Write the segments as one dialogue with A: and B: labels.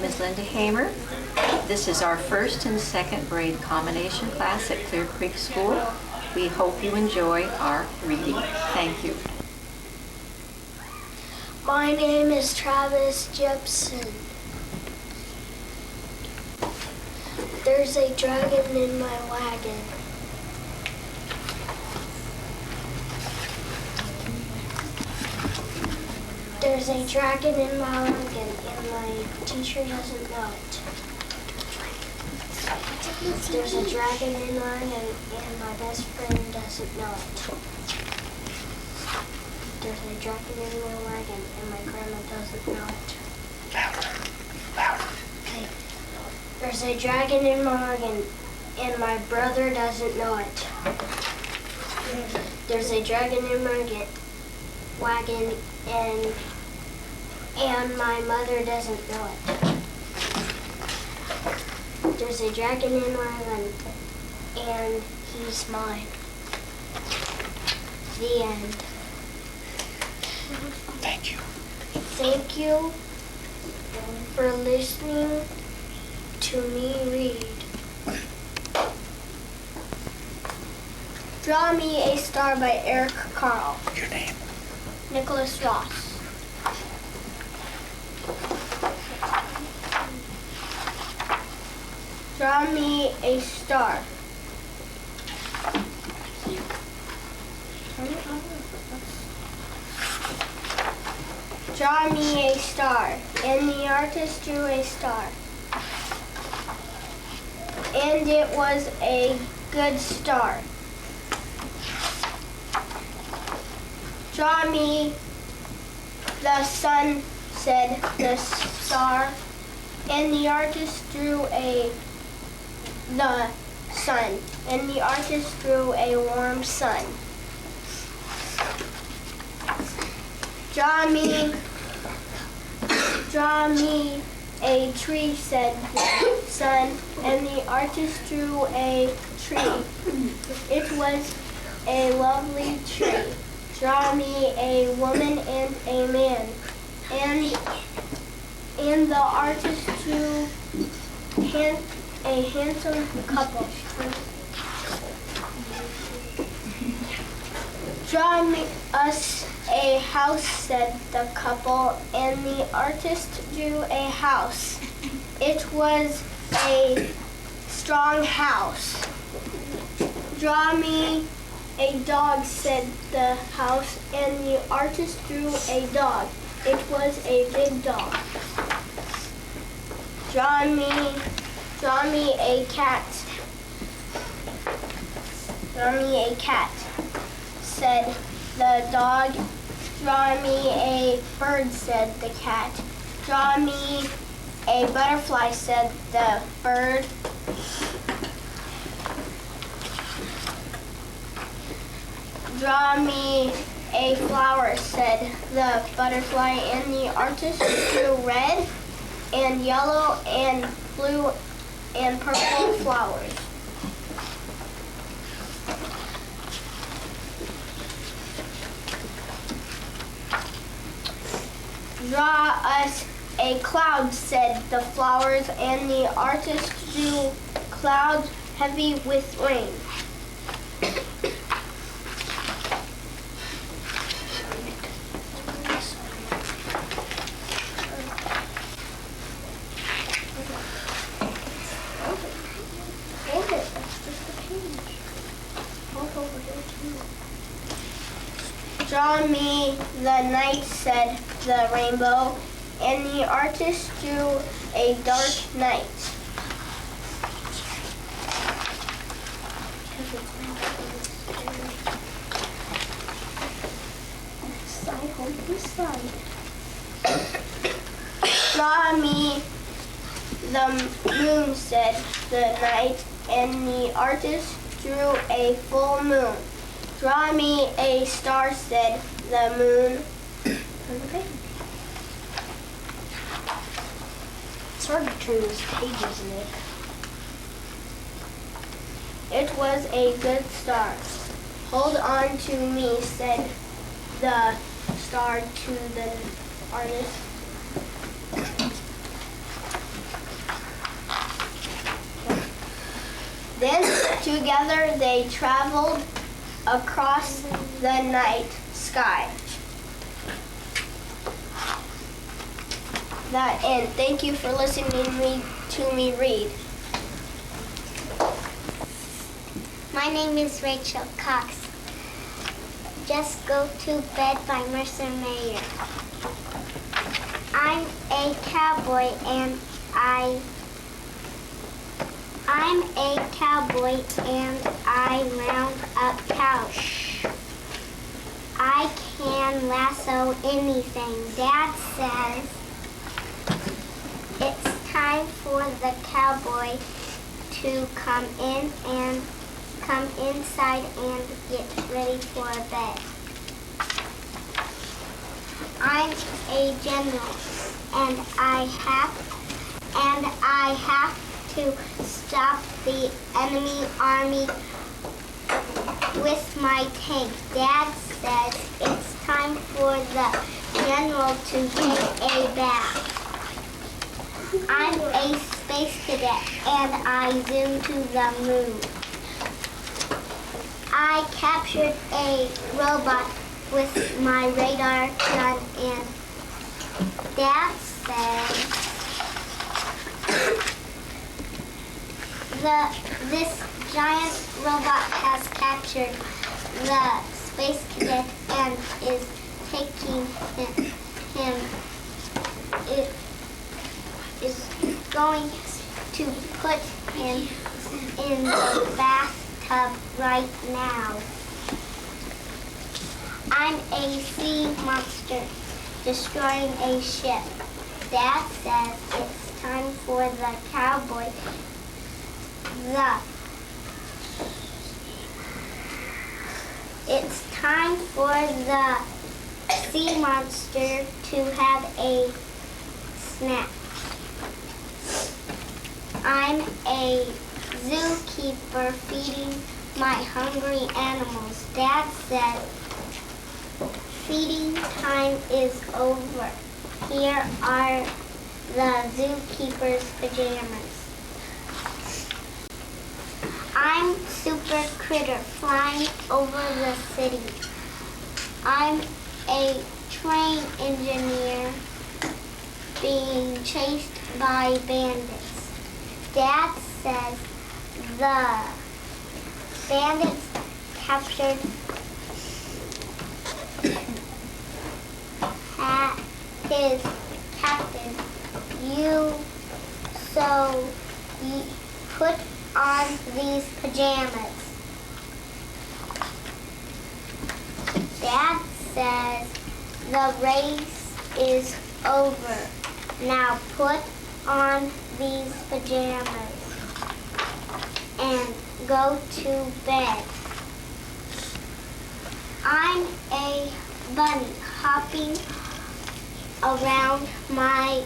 A: is Linda Hamer. This is our first and second grade combination class at Clear Creek School. We hope you enjoy our reading. Thank you.
B: My name is Travis Jepson. There's a dragon in my wagon. There's a dragon in my wagon, and my teacher doesn't know it. There's a dragon in my wagon, and my best friend doesn't know it. There's a dragon in my wagon, and my grandma doesn't know it.
C: Louder.
B: Okay. There's a dragon in my wagon, and my brother doesn't know it. There's a dragon in my wagon, and my mother doesn't know it. There's a dragon in my wagon, and he's mine. The end.
C: Thank you.
B: Thank you for listening to me read. Draw Me a Star by Eric Carle.
C: Your name?
B: Nicholas Ross. Draw me a star. Draw me a star, and the artist drew a star. And it was a good star. Draw me the sun, said the star, and the artist drew the sun, and the artist drew a warm sun. Draw me a tree, said the sun, and the artist drew a tree. It was a lovely tree. Draw me a woman and a man, and the artist drew a handsome couple. Draw me us a house, said the couple, and the artist drew a house. It was a strong house. Draw me a dog, said the house, and the artist drew a dog. It was a big dog. Draw me a cat. Draw me a cat, said the dog. Draw me a bird, said the cat. Draw me a butterfly, said the bird. Draw me a flower, said the butterfly, and the artist drew red and yellow and blue and purple flowers. Draw us a cloud, said the flowers, and the artist drew clouds heavy with rain. Draw me the night, said the rainbow, and the artist drew a dark night. Draw me the moon, said the night, and the artist drew a full moon. Draw me a star, said the moon. It's hard to turn those pages, Nick. It was a good star. Hold on to me, said the star to the artist. Then together they traveled across the night sky. That end. Thank you for listening to me read.
D: My name is Rachel Cox. Just Go to Bed by Mercer Mayer. I'm a cowboy and I round up cows. I can lasso anything. Dad says it's time for the cowboy to come inside and get ready for bed. I'm a general and I have to stop the enemy army with my tank. Dad says it's time for the general to take a bath. I'm a space cadet and I zoom to the moon. I captured a robot with my radar gun and Dad says this giant robot has captured the space cadet and is taking him. It is going to put him in the bathtub right now. I'm a sea monster destroying a ship. Dad says it's time for the cowboy. It's time for the sea monster to have a snack. I'm a zookeeper feeding my hungry animals. Dad said feeding time is over. Here are the zookeeper's pajamas. I'm Super Critter flying over the city. I'm a train engineer being chased by bandits. Dad says the bandits captured his captain. You put on these pajamas. Dad says the race is over. Now put on these pajamas and go to bed. I'm a bunny hopping around my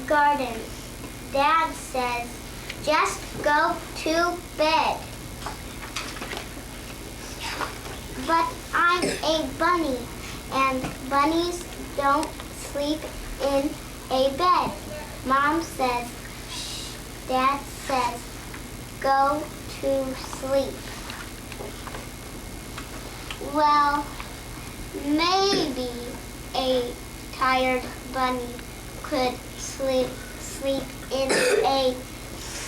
D: garden. Dad says, just go to bed. But I'm a bunny, and bunnies don't sleep in a bed. Mom says, shh. Dad says, go to sleep. Well, maybe a tired bunny could sleep in a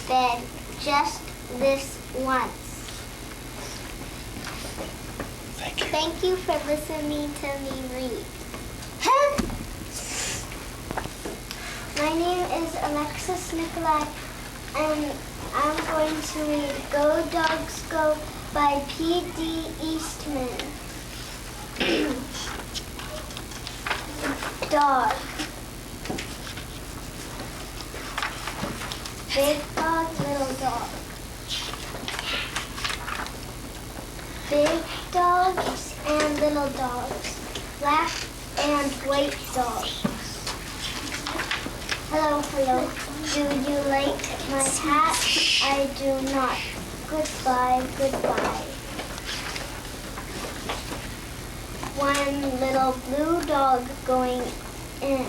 D: bed just this once. Thank you for listening to me read. My name is Alexis Nikolai, and I'm going to read Go Dogs Go by P.D. Eastman. Dog. Big dog, little dog. Big dogs and little dogs. Black and white dogs. Hello, hello. Do you like my hat? I do not. Goodbye, goodbye. One little blue dog going in.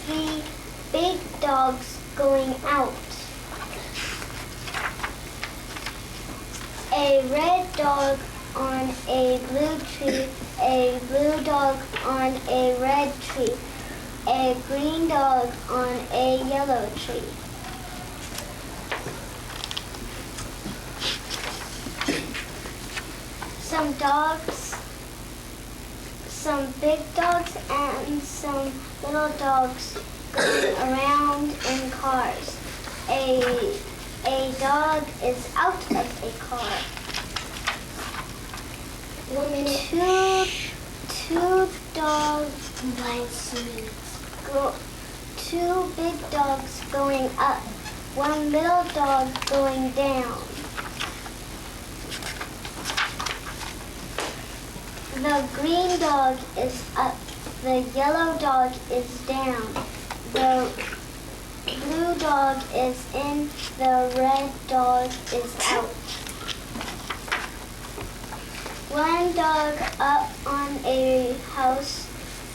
D: 3 big dogs going out. A red dog on a blue tree, a blue dog on a red tree, a green dog on a yellow tree. Some dogs, some big dogs and some little dogs going around in cars. A dog is out of a car. Two big dogs going up, one little dog going down. The green dog is up, the yellow dog is down, the blue dog is in, the red dog is out. One dog up on a house,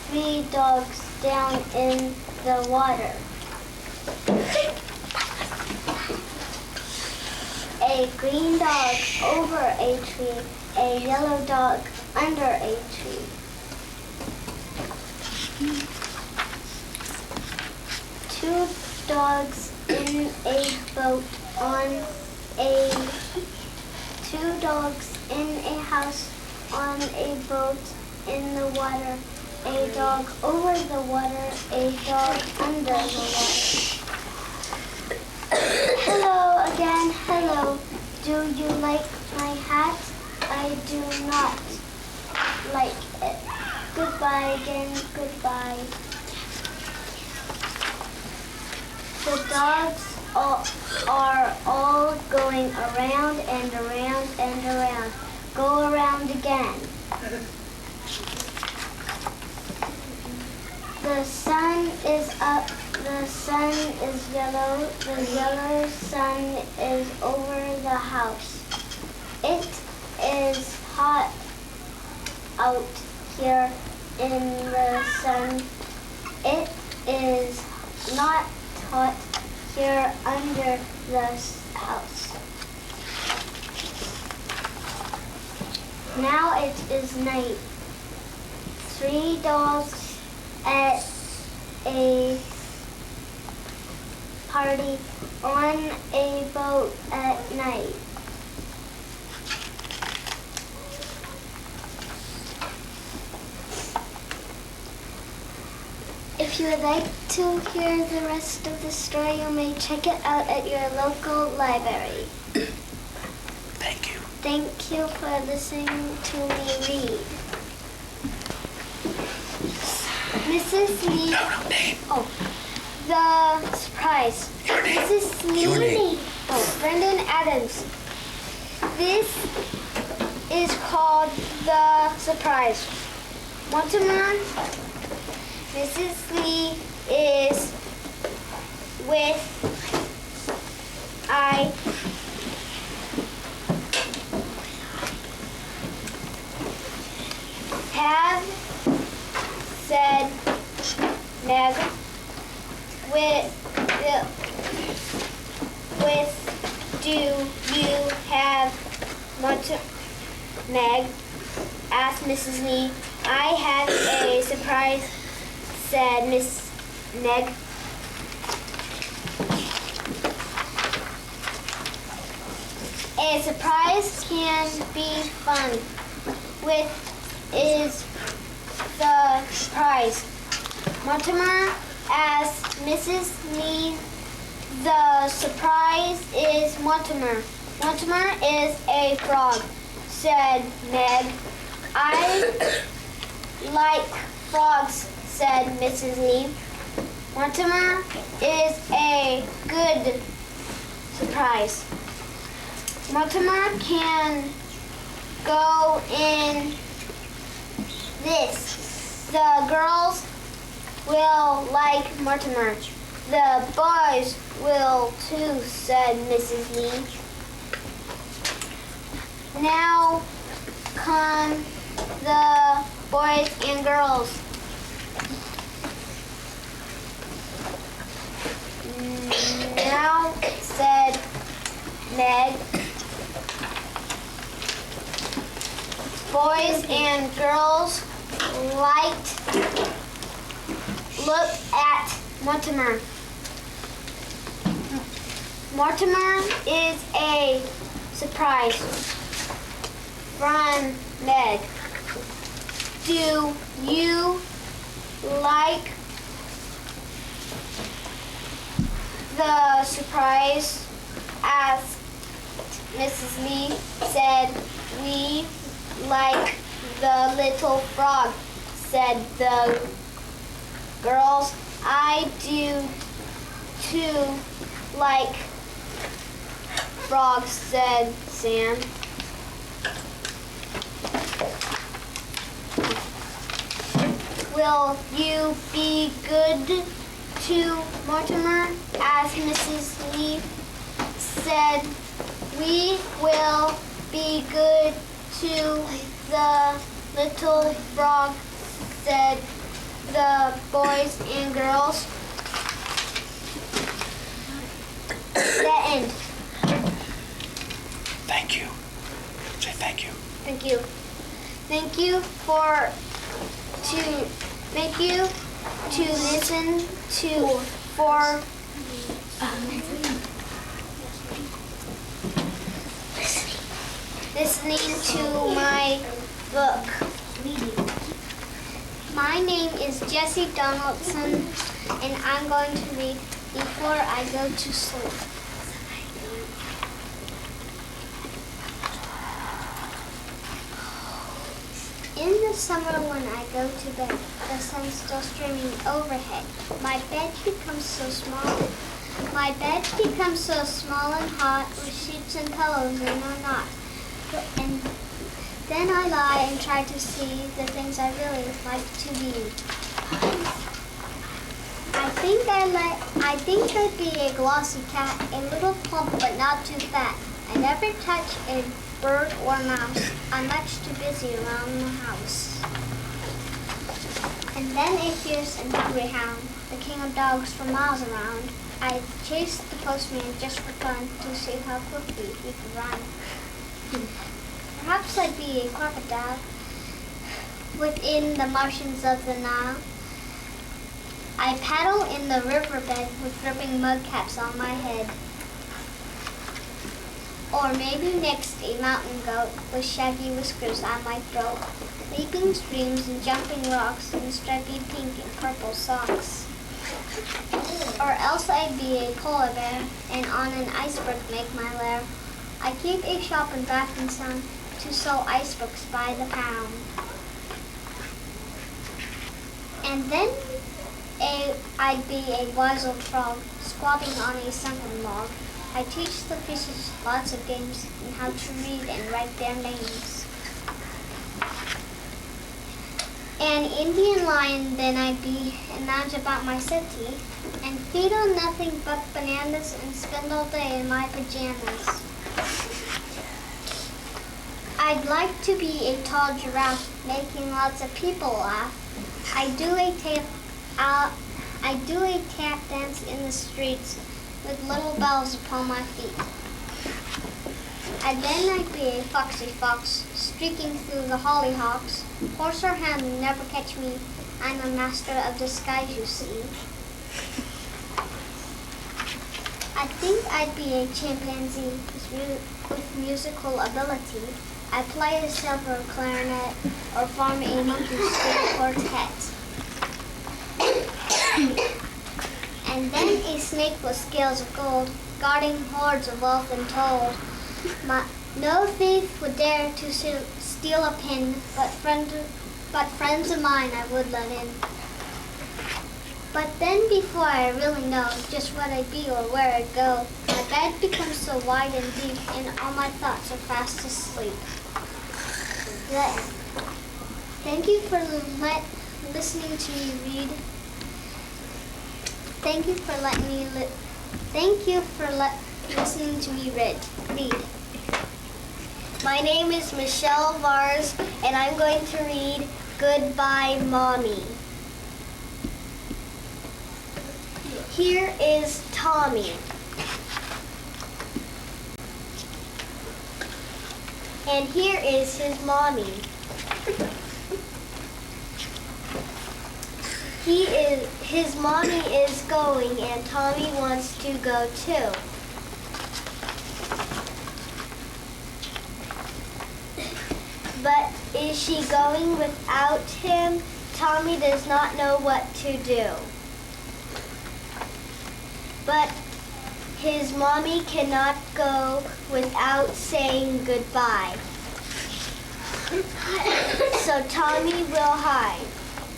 D: three dogs down in the water. A green dog over a tree, a yellow dog under a tree. Two dogs in a boat on a two dogs in a house on a boat in the water. A dog over the water, a dog under the water. Hello again, hello. Do you like my hat? I do not like it. Goodbye again, goodbye. The dogs are all going around and around and around. Go around again. The sun is up, the sun is yellow, the yellow sun is over the house. It is hot out here in the sun. It is not hot here under the house. Now it is night. Three dogs at a party on a boat at night. If you would like to hear the rest of the story, you may check it out at your local library.
C: Thank you.
D: Thank you for listening to me read. Mrs. Lee.
C: No, name.
D: Oh, the surprise.
C: Your name.
D: Mrs. Lee.
C: Your name.
D: Oh, Brendan Adams. This is called The Surprise. Mortimer, Mrs. Lee is with I have said Meg with do you have Meg asked Mrs. Lee. I have a surprise, said Miss Meg. A surprise can be fun. With is the surprise. Mortimer asked Mrs. Lee. The surprise is Mortimer. Mortimer is a frog, said Meg. I like frogs, said Mrs. Lee. Mortimer is a good surprise. Mortimer can go in this. The girls will like Mortimer. The boys will too, said Mrs. Lee. Now come the boys and girls. Now, said Meg.
B: boys and girls look at Mortimer. Mortimer is a surprise from Meg. Do you like the surprise? Asked Mrs. Lee. Said, we like the little frog, said the girls. I do too like frogs, said Sam. Will you be good to Mortimer? Asked Mrs. Lee. Said, we will be good to the little frog, said the boys and girls. The end.
C: Thank you. Say thank you.
B: Thank you. Thank you to listen to for listening to my book. My name is Jessie Donaldson, and I'm going to read before I go to sleep. In the summer when I go to bed, the sun's still streaming overhead. My bed becomes so small. My bed becomes so small and hot, with sheets and pillows in a knot. And then I lie and try to see the things I really like to be. I think I'd be a glossy cat, a little plump but not too fat. I never touch a bird or mouse. I'm much too busy around the house. And then a fierce and hungry hound, the king of dogs for miles around. I chased the postman just for fun to see how quickly he could run. Perhaps I'd be a crocodile within the marshes of the Nile. I paddle in the riverbed with dripping mudcaps on my head. Or maybe next a mountain goat with shaggy whiskers on my throat, leaping streams and jumping rocks in stripy pink and purple socks. Or else I'd be a polar bear and on an iceberg make my lair. I keep a shop in Grafton to sell icebooks by the pound. And then I'd be a wise old frog squatting on a sunken log. I teach the fishes lots of games and how to read and write their names. An Indian lion then I'd be and lounge about my city and feed on nothing but bananas and spend all day in my pajamas. I'd like to be a tall giraffe making lots of people laugh. I do a tap dance in the streets with little bells upon my feet. And then I'd be a foxy fox, streaking through the hollyhocks. Horse or hound will never catch me. I'm a master of disguise, you see. I think I'd be a chimpanzee with musical ability. I play a silver clarinet or form a monkey string quartet. And then a snake with scales of gold, guarding hoards of wealth untold. No thief would dare to steal a pin, but friends of mine I would let in. But then before I really know just what I'd be or where I'd go, my bed becomes so wide and deep, and all my thoughts are fast asleep. Thank you for listening to me read. Thank you for listening to me read. My name is Michelle Vars, and I'm going to read Goodbye, Mommy. Here is Tommy. And here is his mommy. His mommy is going and Tommy wants to go too. But is she going without him? Tommy does not know what to do. But his mommy cannot go without saying goodbye. So Tommy will hide.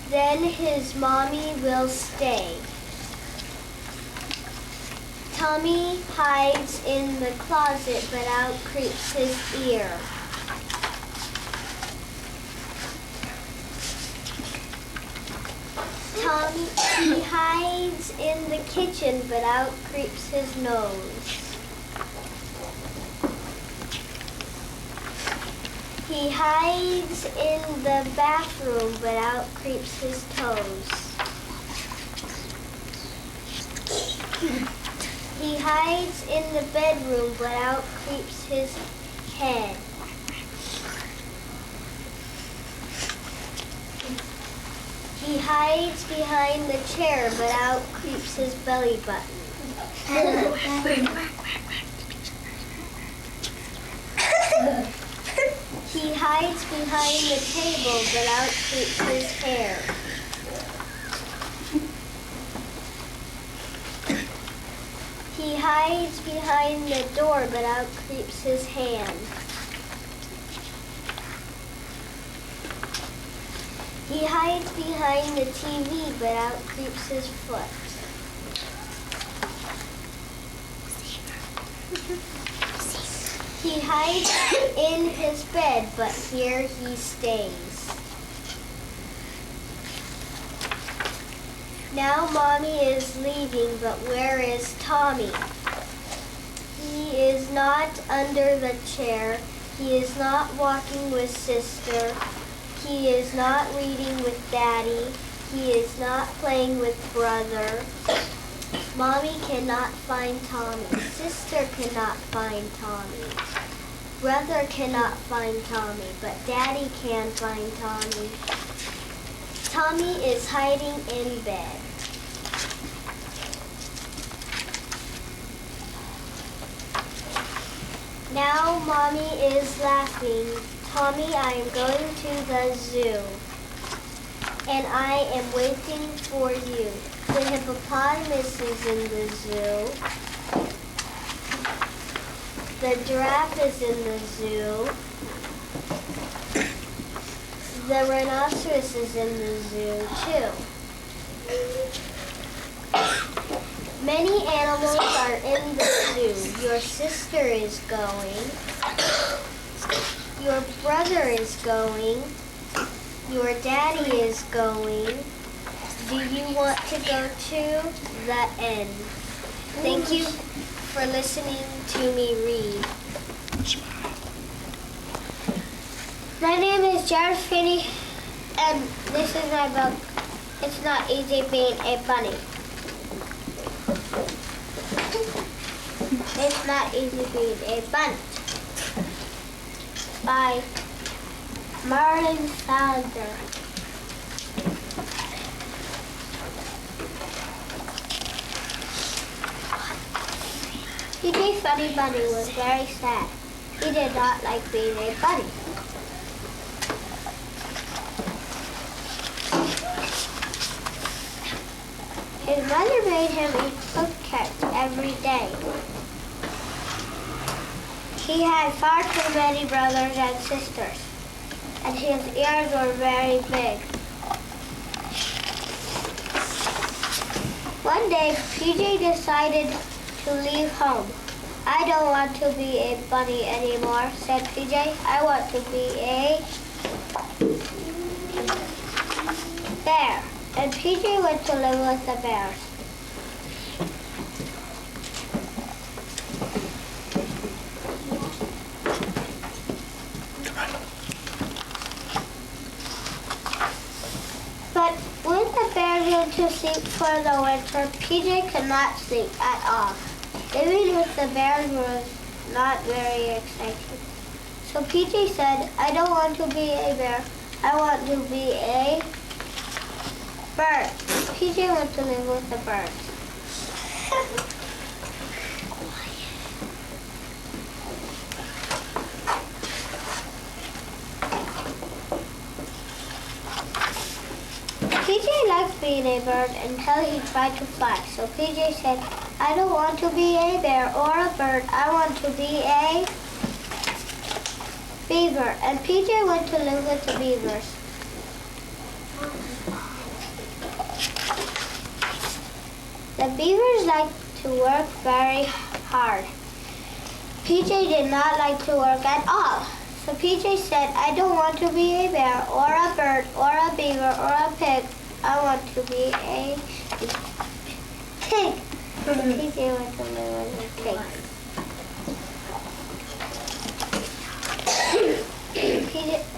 B: Then his mommy will stay. Tommy hides in the closet, but out creeps his ear. He hides in the kitchen, but out creeps his nose. He hides in the bathroom, but out creeps his toes. He hides in the bedroom, but out creeps his head. He hides behind the chair, but out creeps his belly button. He hides behind the table, but out creeps his hair. He hides behind the door, but out creeps his hand. He hides behind the TV, but out creeps his foot. He hides in his bed, but here he stays. Now Mommy is leaving, but where is Tommy? He is not under the chair. He is not walking with Sister. He is not reading with Daddy. He is not playing with Brother. Mommy cannot find Tommy. Sister cannot find Tommy. Brother cannot find Tommy, but Daddy can find Tommy. Tommy is hiding in bed. Now Mommy is laughing. Tommy, I am going to the zoo, and I am waiting for you. The hippopotamus is in the zoo. The giraffe is in the zoo. The rhinoceros is in the zoo, too. Many animals are in the zoo. Your sister is going. Your brother is going. Your daddy is going. Do you want to go to the end? Thank you for listening to me read. My name is Jared Finney, and this is my book. It's Not Easy Being a Bunny. It's Not Easy Being a Bunny. By Martin Sander. P.J. Funny Bunny was very sad. He did not like being a bunny. His mother made him eat cookies every day. He had far too many brothers and sisters, and his ears were very big. One day, PJ decided to leave home. I don't want to be a bunny anymore, said PJ. I want to be a bear. And PJ went to live with the bears. But when the bears went to sleep for the winter, PJ could not sleep at all. Living with the bears was not very exciting. So PJ said, I don't want to be a bear. I want to be a bird.
D: PJ went to live with the birds. PJ liked being a bird until he tried to fly. So PJ said, I don't want to be a bear or a bird. I want to be a beaver. And PJ went to live with the beavers. The beavers like to work very hard. PJ did not like to work at all. So PJ said, I don't want to be a bear or a bird or a beaver or a pig. I want to be a pig. PJ went to live with a pig.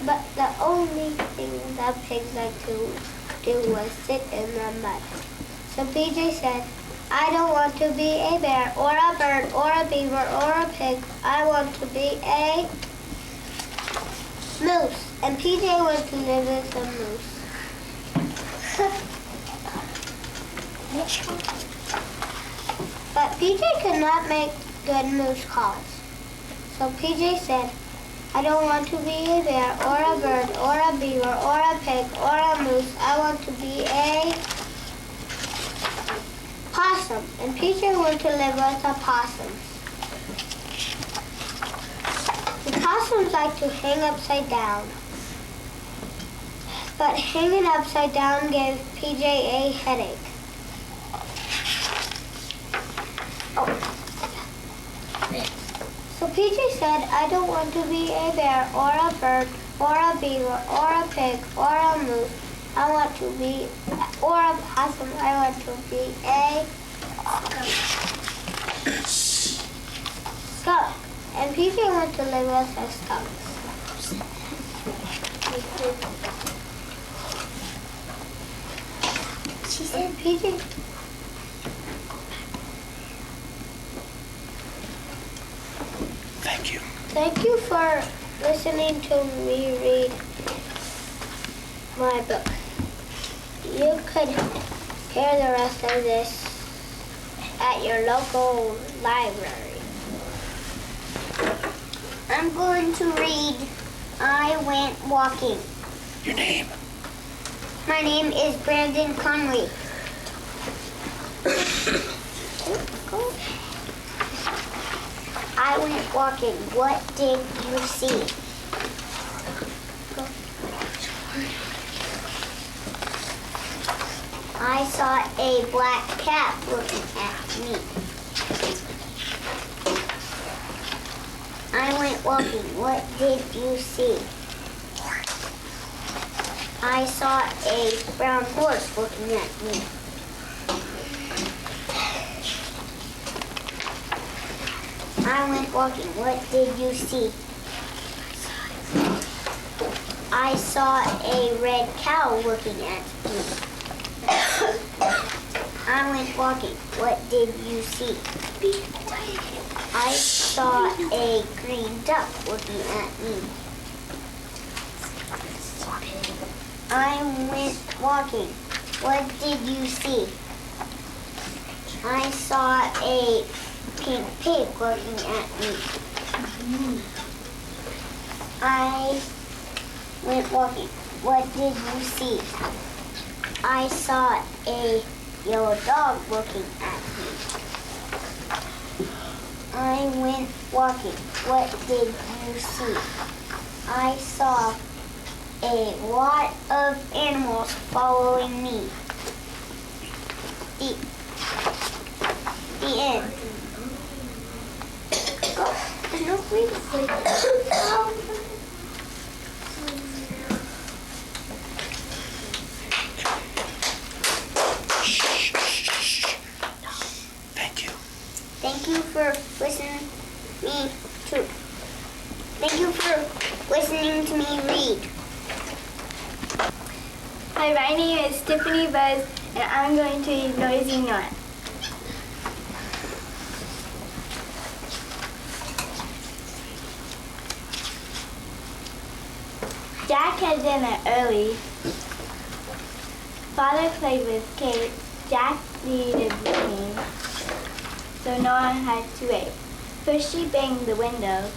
D: But the only thing that pigs like to do was sit in the mud. So PJ said, I don't want to be a bear or a bird or a beaver or a pig. I want to be a moose. And PJ went to live with a moose. But PJ could not make good moose calls. So PJ said, I don't want to be a bear or a bird or a beaver or a pig or a moose. I want to be a possum. And PJ went to live with the possums. The possums like to hang upside down. But hanging upside down gave PJ a headache. So PJ said, I don't want to be a bear or a bird or a beaver or a pig or a moose. I want to be, or a possum. I want to be a skunk. And PJ went to live with a skunk. She said, PJ.
C: Thank you.
D: Thank you for listening to me read my book. You could hear the rest of this at your local library. I'm going to read I Went Walking.
C: Your name?
D: My name is Brandon Conley. I went walking. What did you see? I saw a black cat looking at me. I went walking. What did you see? I saw a brown horse looking at me. I went walking. What did you see? I saw a red cow looking at me. I went walking. What did you see? I saw a green duck looking at me. I went walking. What did you see? I saw a pink pig looking at me. I went walking. What did you see? I saw a yellow dog looking at me. I went walking. What did you see? I saw a lot of animals following me. The end. There's no reason.
C: Thank you.
D: Thank you for listening to me read.
E: Hi, my name is Tiffany Buzz, and I'm going to read Noisy Knot. Jack had dinner early. Father played with Kate. Jack needed clean, so Nora had to wait. First she banged the window,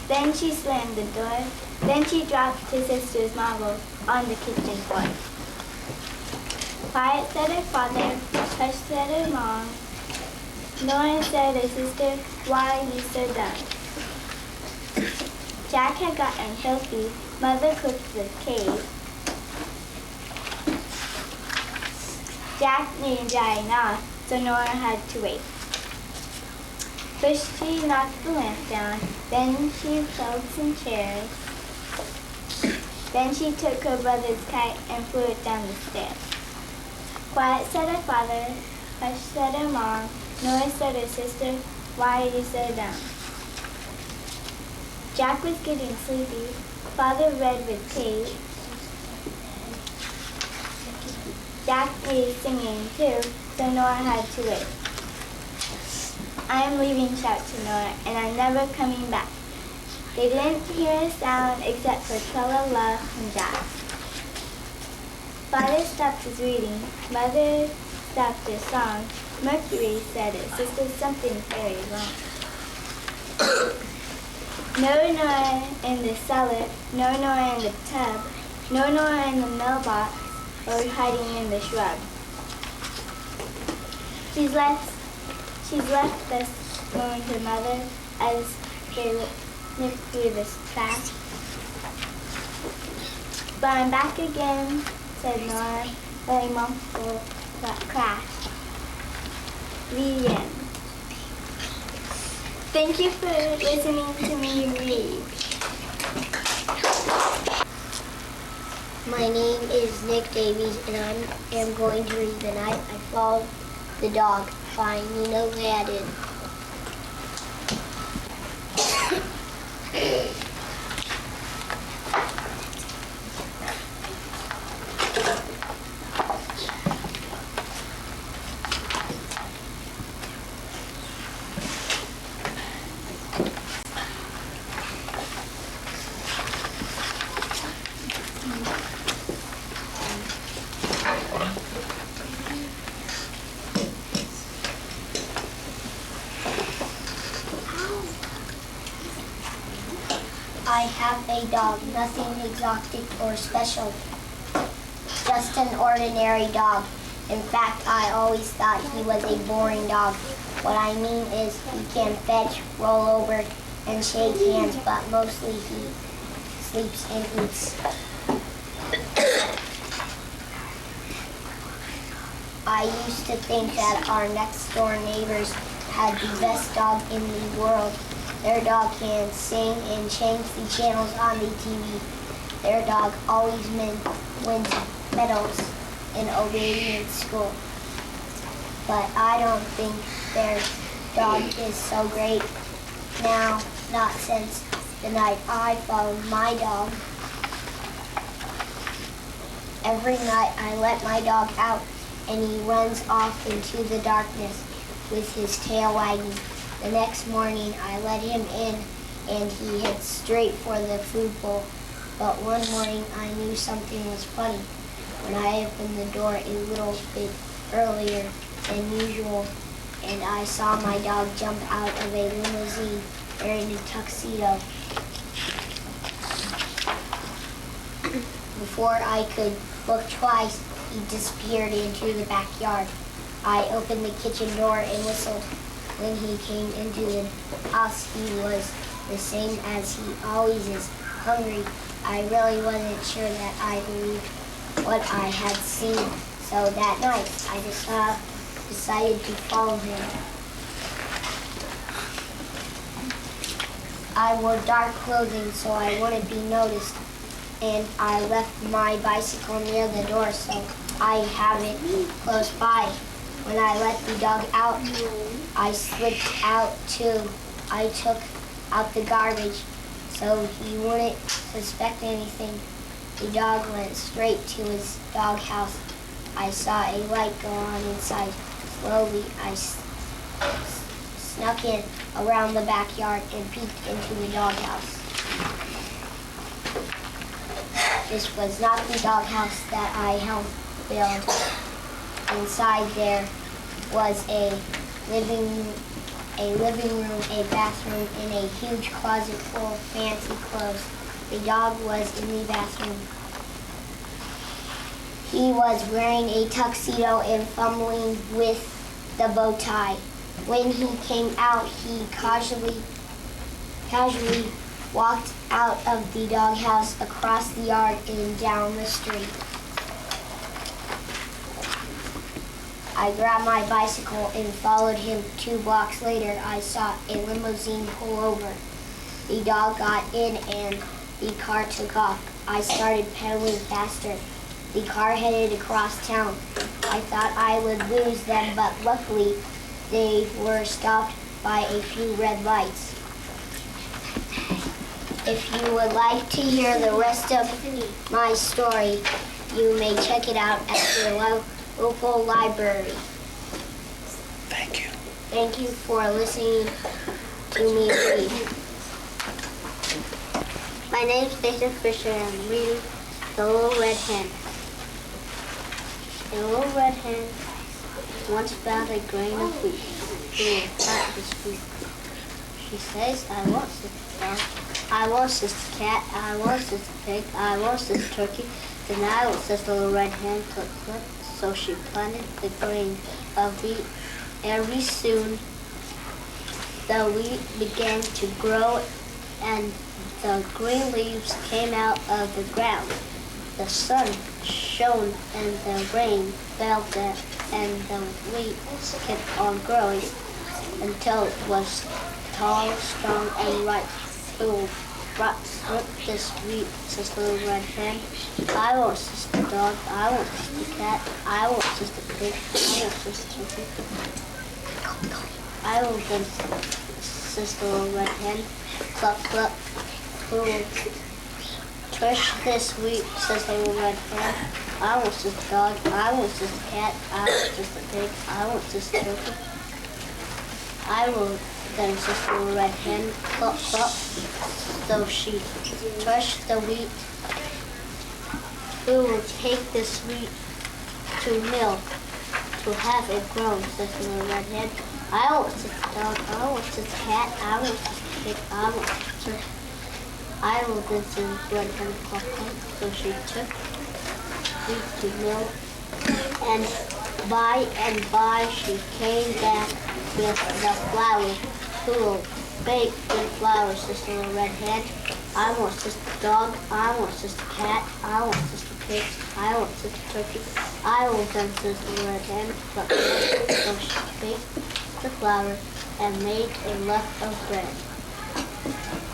E: then she slammed the door, then she dropped her sister's marbles on the kitchen floor. Quiet, said her father. Hush, said her mom. Nora said her sister, why are you so dumb? Jack had gotten filthy. Mother cooked with Kate. Jack needed drying off, so Nora had to wait. First she knocked the lamp down, then she filled some chairs. Then she took her brother's kite and flew it down the stairs. Quiet, said her father. Hush, said her mom. Nora said her sister, why are you so dumb? Jack was getting sleepy. Father read with Kate. Jack needed singing too, so Nora had to wait. I am leaving, shout to Nora, and I'm never coming back. They didn't hear a sound except for tra-la-la from Jack. Father stopped his reading. Mother stopped her song. Mercury said it. Sister, something's very wrong. No Nora in the cellar, no Nora in the tub, no Nora in the mailbox, or hiding in the shrub. She's left us, moaned her mother, as they nipped through the track. But I'm back again, said Nora, letting Mom crash. The end. Thank you for listening to me read.
D: My name is Nick Davies, and I am going to read The Night I Followed the Dog by Nina Ladin. I have a dog, nothing exotic or special, just an ordinary dog. In fact, I always thought he was a boring dog. What I mean is he can fetch, roll over, and shake hands, but mostly he sleeps and eats. I used to think that our next door neighbors had the best dog in the world. Their dog can sing and change the channels on the TV. Their dog always wins medals in obedience school. But I don't think their dog is so great now, not since the night I followed my dog. Every night I let my dog out and he runs off into the darkness with his tail wagging. The next morning, I let him in, and he heads straight for the food bowl. But one morning, I knew something was funny when I opened the door a little bit earlier than usual, and I saw my dog jump out of a limousine wearing a tuxedo. Before I could look twice, he disappeared into the backyard. I opened the kitchen door and whistled. When he came into the house, he was the same as he always is, hungry. I really wasn't sure that I believed what I had seen. So that night, I decided to follow him. I wore dark clothing so I wouldn't be noticed, and I left my bicycle near the door so I have it close by. When I let the dog out, I slipped out too. I took out the garbage so he wouldn't suspect anything. The dog went straight to his doghouse. I saw a light go on inside. Slowly, I snuck in around the backyard and peeked into the doghouse. This was not the doghouse that I helped build. Inside there was a living room, a bathroom, and a huge closet full of fancy clothes. The dog was in the bathroom. He was wearing a tuxedo and fumbling with the bow tie. When he came out, he casually walked out of the doghouse, across the yard, and down the street. I grabbed my bicycle and followed him. 2 blocks later, I saw a limousine pull over. The dog got in and the car took off. I started pedaling faster. The car headed across town. I thought I would lose them, but luckily they were stopped by a few red lights. If you would like to hear the rest of my story, you may check it out at your local library.
C: Thank you.
D: Thank you for listening to me read. My name is Nathan Fisher and I'm reading The Little Red Hen. A little red hen once found a grain of wheat. She was fat this week. She says, I want this dog, I want this cat, I want this pig, I want this turkey, then I want this little red hen. Click, click. So she planted the grain of wheat. Very soon, the wheat began to grow and the green leaves came out of the ground. The sun shone and the rain fell there, and the wheat kept on growing until it was tall, strong, and ripe. Ooh, rip this wheat, says the little red hen. I want this dog, I want this cat, I want this pig, I want this turkey. I will then, says the little red hen. Cluck, cluck. Ooh. Tush this wheat, says the little red hen. I want this dog, I want this cat, I want this pig, I want this turkey. I will then, says the little red hen. Cluck, cluck. So she threshed the wheat. Who will take this wheat to mill to have it grown, says the little red hen. I want this dog, I want this cat, I want this pig, I want this turkey. I will then, says the red hen. Cluck, cluck. So she took wheat to mill, and by she came back with the flour. Who will bake the flour, says the little red hen. I want this dog, I want this cat, I want this pig, I want this turkey. I will then, says the red hen. So she baked the flour and made a loaf of bread.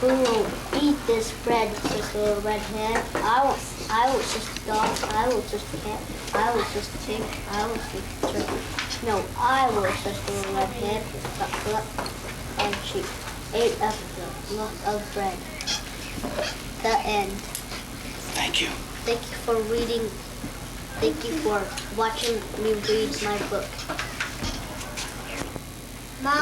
D: Who will eat this bread, says the little red hen. I want this dog, I want this cat, I want this pig, I want this turkey. No, I will, says the little red hen. And she ate up the loaf of bread. The end.
C: Thank you.
D: Thank you for reading. Thank you for watching me read my book.
B: My